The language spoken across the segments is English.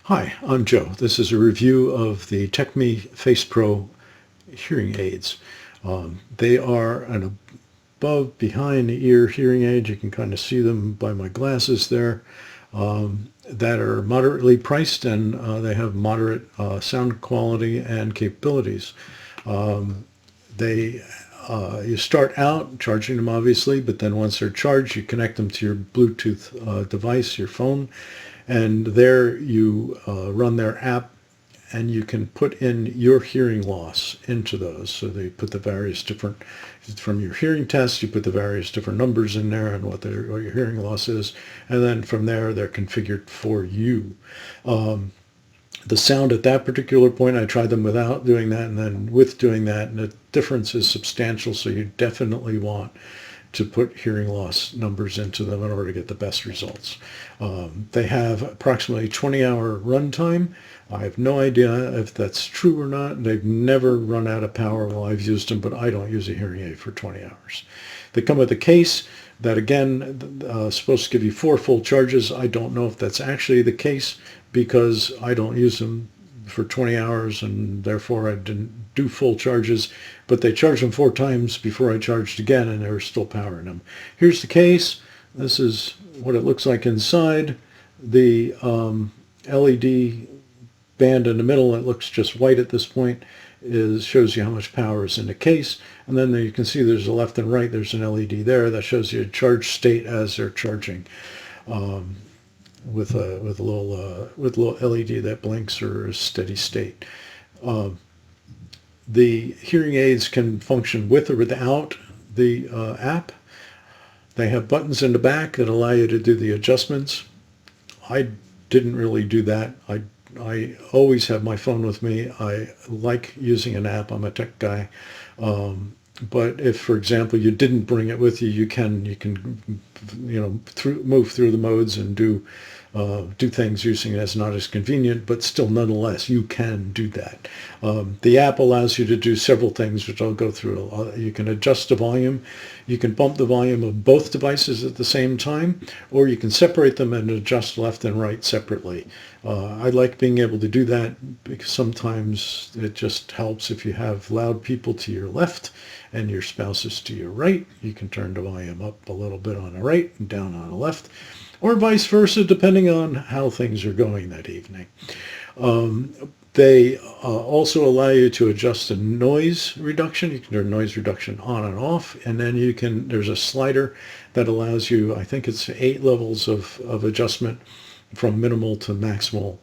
Hi, I'm Joe. This is a review of the Techmi FacePro hearing aids. They are an above behind the ear hearing aid. You can kind of see them by my glasses there. That are moderately priced, and they have moderate sound quality and capabilities. They You start out charging them obviously, but then once they're charged, you connect them to your Bluetooth device, your phone, and there you run their app, and you can put in your hearing loss into those. So they put the various different, from your hearing test, you put the various different numbers in there and what your hearing loss is, and then from there they're configured for you. The sound at that particular point, I tried them without doing that and then with doing that, and the difference is substantial, so you definitely want to put hearing loss numbers into them in order to get the best results. They have approximately 20-hour runtime. I have no idea if that's true or not. They've never run out of power while I've used them, but I don't use a hearing aid for 20 hours. They come with a case that, again, is supposed to give you 4 full charges. I don't know if that's actually the case because I don't use them for 20 hours and therefore I didn't do full charges, but they charged them 4 times before I charged again and they were still powering them. Here's the case. This is what it looks like inside. The LED band in the middle, it looks just white at this point, shows you how much power is in the case, and then you can see there's a left and right. There's an LED there that shows you a charge state as they're charging, with a little LED that blinks or a steady state. The hearing aids can function with or without the app. They have buttons in the back that allow you to do the adjustments. I didn't really do that. I always have my phone with me. I like using an app. I'm a tech guy. But if, for example, you didn't bring it with you, you can move through the modes and do things using it as not as convenient, but still nonetheless you can do that. The app allows you to do several things, which I'll go through. You can adjust the volume. You can bump the volume of both devices at the same time, or you can separate them and adjust left and right separately. I like being able to do that because sometimes it just helps if you have loud people to your left and your spouse is to your right. You can turn the volume up a little bit on the right and down on the left, or vice versa, depending on how things are going that evening. They also allow you to adjust the noise reduction. You can turn noise reduction on and off, and then there's a slider that allows you, I think it's 8 levels of adjustment from minimal to maximal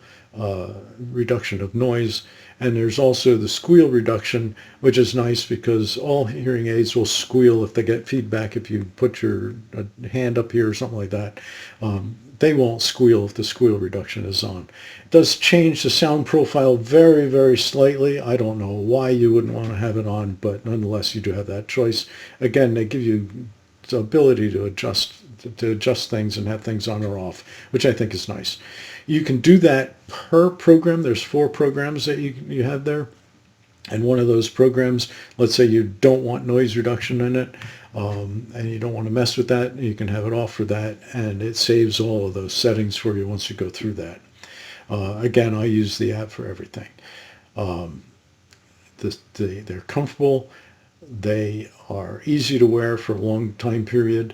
reduction of noise. And there's also the squeal reduction, which is nice because all hearing aids will squeal if they get feedback. If you put your hand up here or something like that, they won't squeal if the squeal reduction is on. It does change the sound profile very, very slightly. I don't know why you wouldn't want to have it on, but nonetheless, you do have that choice. Again, they give you the ability to adjust things and have things on or off, which I think is nice. You can do that per program. There's 4 programs that you have there. And one of those programs, let's say you don't want noise reduction in it, and you don't want to mess with that, you can have it off for that, and it saves all of those settings for you once you go through that. Again, I use the app for everything. They're comfortable. They are easy to wear for a long time period.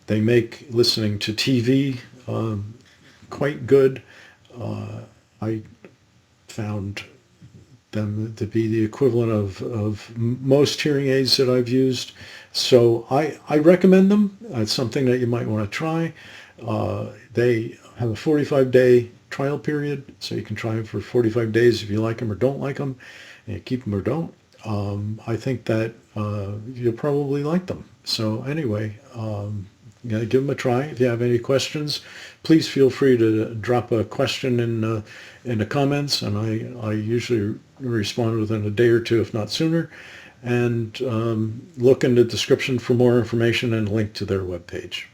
They make listening to TV quite good. I found them to be the equivalent of most hearing aids that I've used. So I recommend them. It's something that you might want to try. They have a 45-day trial period, so you can try them for 45 days if you like them or don't like them, and you keep them or don't. I think that you'll probably like them. So anyway, give them a try. If you have any questions, please feel free to drop a question in the comments, and I usually respond within a day or 2, if not sooner. And look in the description for more information and a link to their webpage.